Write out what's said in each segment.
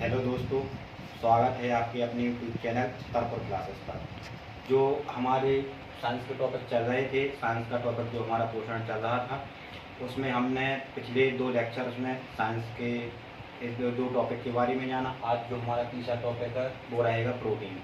Hello दोस्तों, स्वागत है आपके अपने यूट्यूब चैनल तरपुर क्लासेस पर। जो हमारे साइंस के टॉपिक चल रहे थे, साइंस का टॉपिक जो हमारा पोषण चल रहा था, उसमें हमने पिछले 2 लेक्चर्स में साइंस के इस दो टॉपिक के बारे में जाना। आज जो हमारा तीसरा टॉपिक है वो रहेगा प्रोटीन।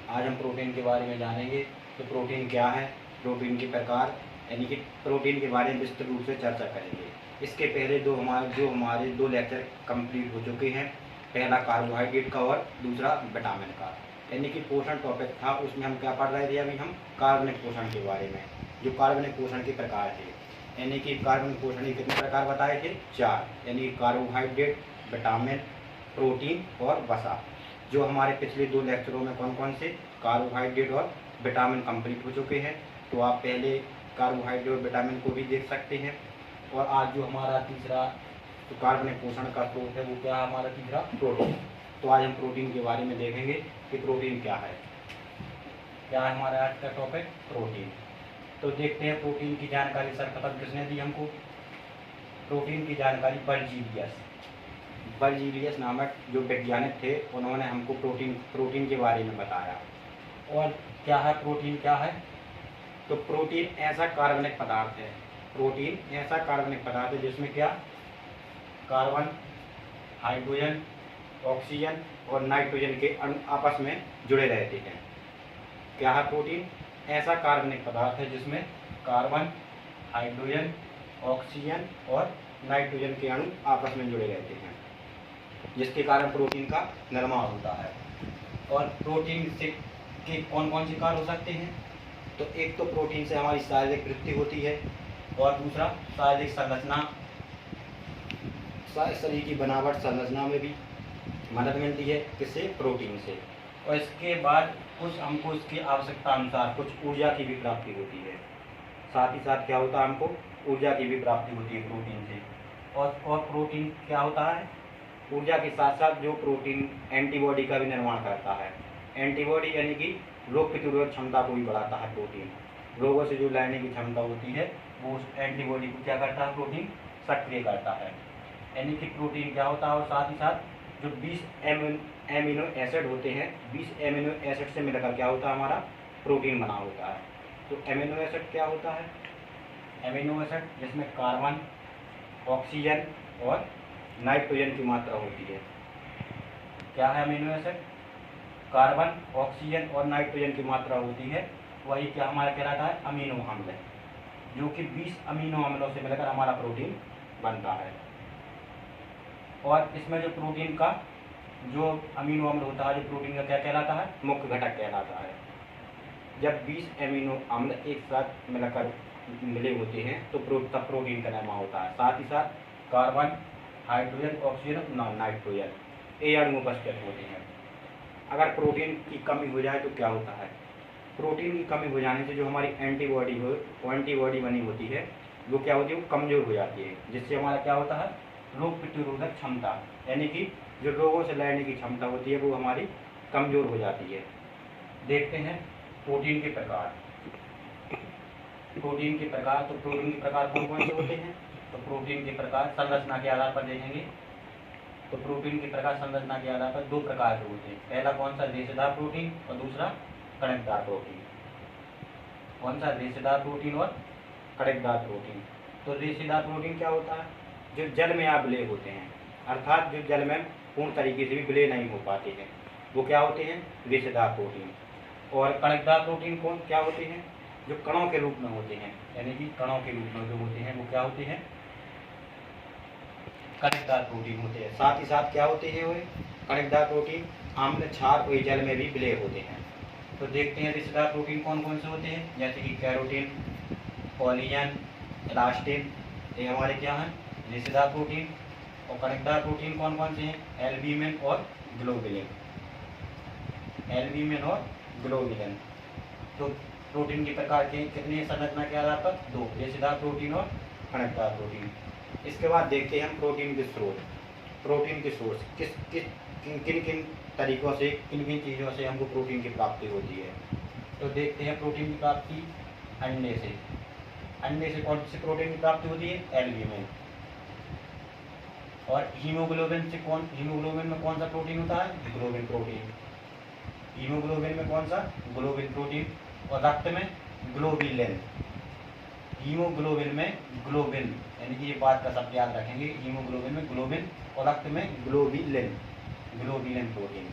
आज हम प्रोटीन के बारे में जानेंगे कि प्रोटीन क्या है, प्रोटीन के प्रकार, यानी कि प्रोटीन के बारे में विस्तृत रूप से चर्चा करेंगे। इसके पहले हमारे 2 लेक्चर कंप्लीट हो चुके हैं, पहला कार्बोहाइड्रेट का और दूसरा विटामिन का, यानी कि पोषण टॉपिक था। उसमें हम क्या पढ़ रहे थे? अभी हम कार्बनिक पोषण के बारे में, जो कार्बनिक पोषण के प्रकार थे, यानी कि कार्बनिक पोषण के कितने प्रकार बताए थे? 4, यानी कार्बोहाइड्रेट, विटामिन, प्रोटीन और वसा। जो हमारे पिछले 2 लेक्चरों में कौन कौन से कार्बोहाइड्रेट और विटामिन कंप्लीट हो चुके हैं, तो आप पहले कार्बोहाइड्रेट और विटामिन को भी देख सकते हैं। और आज जो हमारा तीसरा तो कार्बनिक पोषण का स्रोत है वो क्या है? हमारा तीसरा प्रोटीन। तो आज हम प्रोटीन के बारे में देखेंगे कि प्रोटीन क्या है। क्या है हमारा आज का टॉपिक? प्रोटीन। तो देखते हैं प्रोटीन की जानकारी सर्वप्रथम किसने दी हमको? प्रोटीन की जानकारी बर्जीलियस नामक जो वैज्ञानिक थे, उन्होंने हमको प्रोटीन के बारे में बताया। और क्या है प्रोटीन? क्या है? तो प्रोटीन ऐसा कार्बनिक पदार्थ है, प्रोटीन ऐसा कार्बनिक पदार्थ है जिसमें क्या कार्बन, हाइड्रोजन, ऑक्सीजन और नाइट्रोजन के अणु आपस में जुड़े रहते हैं। क्या है प्रोटीन? ऐसा कार्बनिक पदार्थ है जिसमें कार्बन, हाइड्रोजन, ऑक्सीजन और नाइट्रोजन के अणु आपस में जुड़े रहते हैं, जिसके कारण प्रोटीन का निर्माण होता है। और प्रोटीन से के कौन कौन से कार्य हो सकते हैं? तो एक तो प्रोटीन से हमारी शारीरिक वृद्धि होती है, और दूसरा शारीरिक संरचना, शरीर की बनावट संरचना में भी मदद मिलती है। किससे? प्रोटीन से। और इसके बाद कुछ हमको इसकी आवश्यकता अनुसार कुछ ऊर्जा की भी प्राप्ति होती है। साथ ही साथ क्या होता है? हमको ऊर्जा की भी प्राप्ति होती है प्रोटीन से। और प्रोटीन क्या होता है? ऊर्जा के साथ साथ जो प्रोटीन एंटीबॉडी का भी निर्माण करता है। एंटीबॉडी यानी कि रोग प्रतिरोधक क्षमता को भी बढ़ाता है प्रोटीन। रोगों से जो लड़ने की क्षमता होती है वो उस एंटीबॉडी को क्या करता है? प्रोटीन सक्रिय करता है। यानी कि प्रोटीन क्या होता है? और साथ ही साथ जो 20 एमिनो एसिड होते हैं, 20 एमिनो एसिड से मिलकर क्या होता है? हमारा प्रोटीन बना होता है। तो एमिनो एसिड क्या होता है? एमिनो एसिड जिसमें कार्बन, ऑक्सीजन और नाइट्रोजन की मात्रा होती है। क्या है अमीनो एसिड? कार्बन, ऑक्सीजन और नाइट्रोजन की मात्रा होती है। वही क्या हमारा कहलाता है? अमीनो अम्ल, जो कि 20 अमीनो अम्लों से मिलकर हमारा प्रोटीन बनता है। और इसमें जो प्रोटीन का जो अमीनो अम्ल होता है, जो प्रोटीन का क्या कहलाता है? मुख्य घटक कहलाता है। जब 20 अमीनो अम्ल एक साथ मिलकर मिले होते हैं तो तब प्रोटीन का निर्माण होता है। साथ ही साथ कार्बन, हाइड्रोजन, ऑक्सीजन, नाइट्रोजन ये अणु उपस्थित होते हैं। अगर प्रोटीन की कमी हो जाए तो क्या होता है? प्रोटीन की कमी हो जाने से जो हमारी एंटीबॉडी बनी होती है वो क्या होती है? वो कमज़ोर हो जाती है, जिससे हमारा क्या होता है? रोग प्रतिरोधक क्षमता, यानी कि जो रोगों से लड़ने की क्षमता होती है वो हमारी कमज़ोर हो जाती है। देखते हैं प्रोटीन के प्रकार। प्रोटीन के प्रकार, तो प्रोटीन के प्रकार कौन कौन से होते हैं? तो प्रोटीन के प्रकार संरचना के आधार पर देखेंगे। तो प्रोटीन के प्रकार संरचना के आधार पर 2 प्रकार के होते हैं। पहला कौन सा? रेशेदार प्रोटीन और दूसरा कणकदार प्रोटीन। कौन सा? रेशेदार प्रोटीन और कणकदार प्रोटीन। तो रेशेदार प्रोटीन क्या होता है? जो जल में आप विलय होते हैं, अर्थात जो जल में पूर्ण तरीके से भी विलय नहीं हो पाते हैं, वो क्या होते हैं? रेशेदार प्रोटीन। और कणकदार प्रोटीन कौन क्या होते हैं? जो कणों के रूप में होते हैं, यानी कि कणों के रूप में जो होते हैं वो क्या होते हैं? कणकदार प्रोटीन होते हैं। साथ ही साथ क्या होते हैं? वे कणकदार प्रोटीन आम्ल, क्षार और जल में भी विलय होते हैं। तो देखते हैं रेशेदार प्रोटीन कौन कौन से होते हैं, जैसे कि कैरोटीन, कोलेजन, इलास्टिन, ये हमारे क्या हैं? रेशेदार प्रोटीन। और कणकदार प्रोटीन कौन कौन से हैं? एल्ब्यूमिन और ग्लोबुलिन। एल्ब्यूमिन और ग्लोबुलिन। तो प्रोटीन के प्रकार के कितने संरचना के आधार पर? 2, रेशेदार प्रोटीन और कणकदार प्रोटीन। इसके बाद देखते हैं हम प्रोटीन के स्रोत। प्रोटीन के सोर्स किन किन तरीकों से, किन किन चीज़ों से हमको प्रोटीन की प्राप्ति होती है। तो देखते हैं प्रोटीन की प्राप्ति अंडे से। अंडे से कौन से प्रोटीन की प्राप्ति होती है? एल्ब्यूमिन। और हीमोग्लोबिन में कौन सा प्रोटीन होता है? Globin protein. हीमोग्लोबिन में कौन सा? Globin protein. और रक्त में ग्लोबिलिन। हीमोग्लोबिन में ग्लोबिन, यानी कि ये बात का सब याद रखेंगे, हीमोग्लोबिन में ग्लोबिन और रक्त में ग्लोबिलिन प्रोटीन।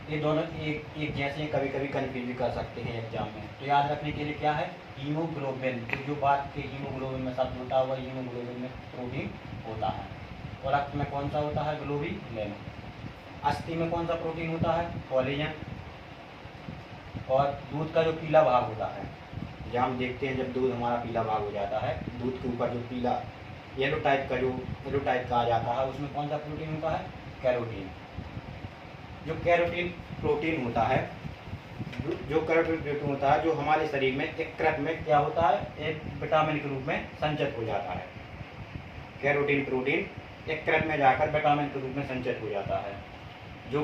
ये दोनों एक जैसे कभी कभी कन्फ्यूज भी कर सकते हैं एग्जाम में। तो याद रखने के लिए क्या है? हीमोग्लोबिन, तो जो बात के हीमोग्लोबिन में शब्द होता है वह हीमोग्लोबिन में प्रोटीन होता है। और रक्त में कौन सा होता है? ग्लोबिलिन। अस्थि में कौन सा प्रोटीन होता है? कोलेजन। और दूध का जो पीला भाग होता है, जहाँ हम देखते हैं जब दूध हमारा पीला भाग हो जाता है, दूध के ऊपर जो पीला येलो टाइप का आ जाता है, उसमें कौन सा प्रोटीन होता है? कैरोटीन। जो कैरोटीन प्रोटीन होता है, जो हमारे शरीर में एक कृत में क्या होता है? एक विटामिन के रूप में संचित हो जाता है। कैरोटीन प्रोटीन एक कृत में जाकर विटामिन के रूप में संचित हो जाता है, जो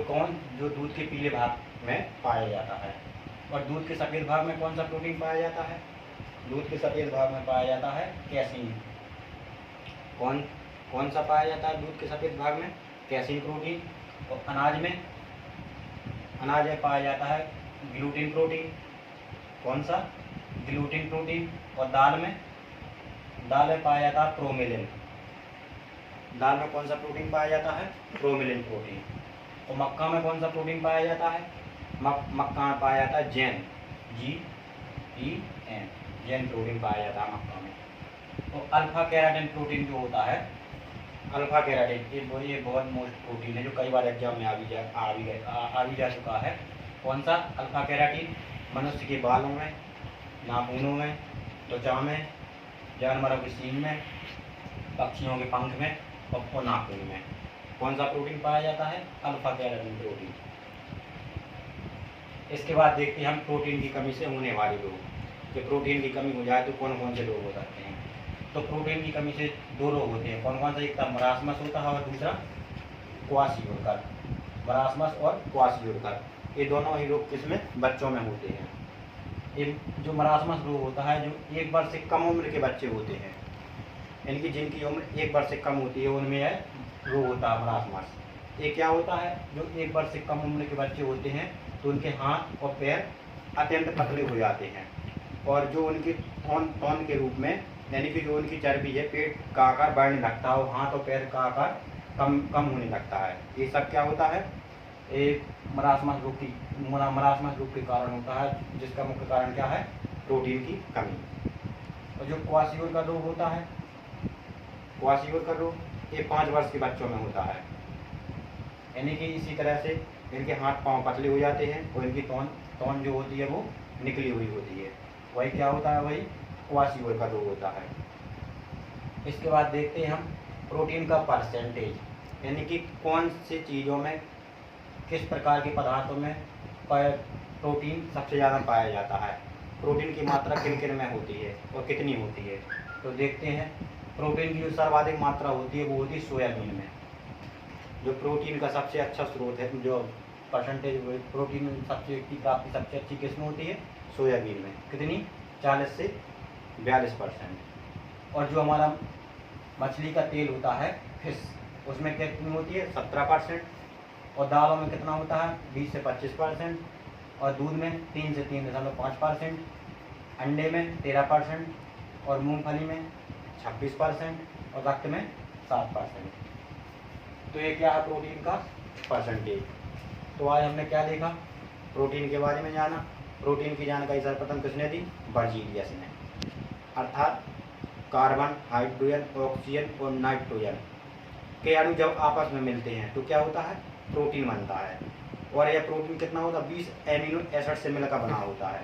दूध के पीले भाग में पाया जाता है। और दूध के सफ़ेद भाग में कौन सा प्रोटीन पाया जाता है? दूध के सफ़ेद भाग में पाया जाता है कैसीन। कौन सा पाया जाता है दूध के सफ़ेद भाग में? Casein protein. और अनाज में पाया जाता है ग्लूटीन प्रोटीन। कौन सा? Gluten protein. और दाल में पाया जाता है प्रोमिलिन। दाल में कौन सा प्रोटीन पाया जाता है? प्रोमिलिन प्रोटीन। और मक्का में कौन सा प्रोटीन पाया जाता है? मक्का में पाया जाता है जैन, GEN, जैन प्रोटीन पाया जाता है मक्का में। तो अल्फा केराटिन प्रोटीन जो होता है, अल्फा केराटिन ये बहुत मोस्ट प्रोटीन है जो कई बार एग्जाम में आ भी जा चुका है। कौन सा? अल्फा केराटिन मनुष्य के बालों में, नाखूनों में, त्वचा में, जानवरों के सींग में, पक्षियों के पंख में और नाखून में। कौन सा प्रोटीन पाया जाता है? Alpha keratin protein. इसके बाद देखते हैं हम प्रोटीन की कमी से होने वाले रोग, कि प्रोटीन की कमी हो जाए तो कौन कौन से रोग हो सकते हैं। तो प्रोटीन की कमी से दो रोग होते हैं। कौन कौन सा? एक तो मरासमस होता है और दूसरा क्वाशियोरकर। मरासमस और क्वाशियोरकर, ये दोनों ही रोग किसमें? बच्चों में होते हैं। ये जो मरासमस रोग होता है, जो 1 वर्ष से कम उम्र के बच्चे होते हैं, यानी कि जिनकी उम्र 1 वर्ष से कम होती है, उनमें यह रोग होता है मरासमस। ये क्या होता है? जो 1 वर्ष से कम उम्र के बच्चे होते हैं तो उनके हाथ और पैर अत्यंत पतले हो जाते हैं, और जो उनकी तौन के रूप में, यानी कि जो उनकी चर्बी है, पेट का आकार बढ़ने लगता है और हाथ और पैर का आकार कम होने लगता है। ये सब क्या होता है? एक मरासमस रोग के कारण होता है, जिसका मुख्य कारण क्या है? प्रोटीन की कमी। और जो क्वाशियोरकर रोग होता है, क्वाशियोरकर रोग ये 5 वर्ष के बच्चों में होता है, यानी कि इसी तरह से इनके हाथ पांव पतले हो जाते हैं और इनकी तौन जो होती है वो निकली हुई होती है। वही क्या होता है? वही क्वाशियोरकर रोग होता है। इसके बाद देखते हैं हम प्रोटीन का परसेंटेज, यानी कि कौन सी चीज़ों में, किस प्रकार के पदार्थों में प्रोटीन सबसे ज़्यादा पाया जाता है। प्रोटीन की मात्रा किन किन में होती है और कितनी होती है। तो देखते हैं, प्रोटीन की जो सर्वाधिक मात्रा होती है वो होती है सोयाबीन में। जो प्रोटीन का सबसे अच्छा स्रोत है, जो परसेंटेज प्रोटीन की प्राप्ति सबसे अच्छी किस्म होती है? सोयाबीन में। कितनी? 40 से 42%। और जो हमारा मछली का तेल होता है, फिश, उसमें कितनी होती है? 17%। और दालों में कितना होता है? 20 से 25%। और दूध में 3 से 3.5%। अंडे में 13%। और मूंगफली में 26%। और रक्त में 7%। तो ये क्या है? प्रोटीन का परसेंटेज। तो आज हमने क्या देखा? प्रोटीन के बारे में जाना। प्रोटीन की जानकारी सर्वप्रथम किसने दी? बर्जीलियस ने। अर्थात कार्बन, हाइड्रोजन, ऑक्सीजन और नाइट्रोजन के अणु जब आपस में मिलते हैं तो क्या होता है? प्रोटीन बनता है। और यह प्रोटीन कितना होता है? 20 एमिनो एसिड से मिलकर बना होता है।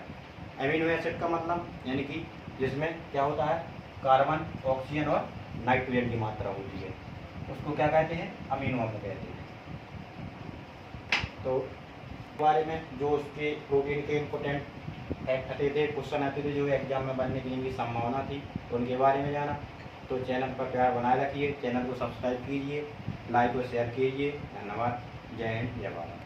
एमिनो एसिड का मतलब, यानी कि जिसमें क्या होता है? कार्बन, ऑक्सीजन और नाइट्रोजन की मात्रा होती है, उसको क्या कहते हैं? अमीनो अम्ल कहते हैं। तो बारे में जो उसके प्रोटीन के इम्पोर्टेंट फैक्ट आते थे, क्वेश्चन आते थे जो एग्जाम में बनने की इनकी संभावना थी, तो उनके बारे में जाना। तो चैनल पर प्यार बनाए रखिए, चैनल को सब्सक्राइब कीजिए, लाइक और शेयर कीजिए। धन्यवाद। जय हिंद, जय भारत।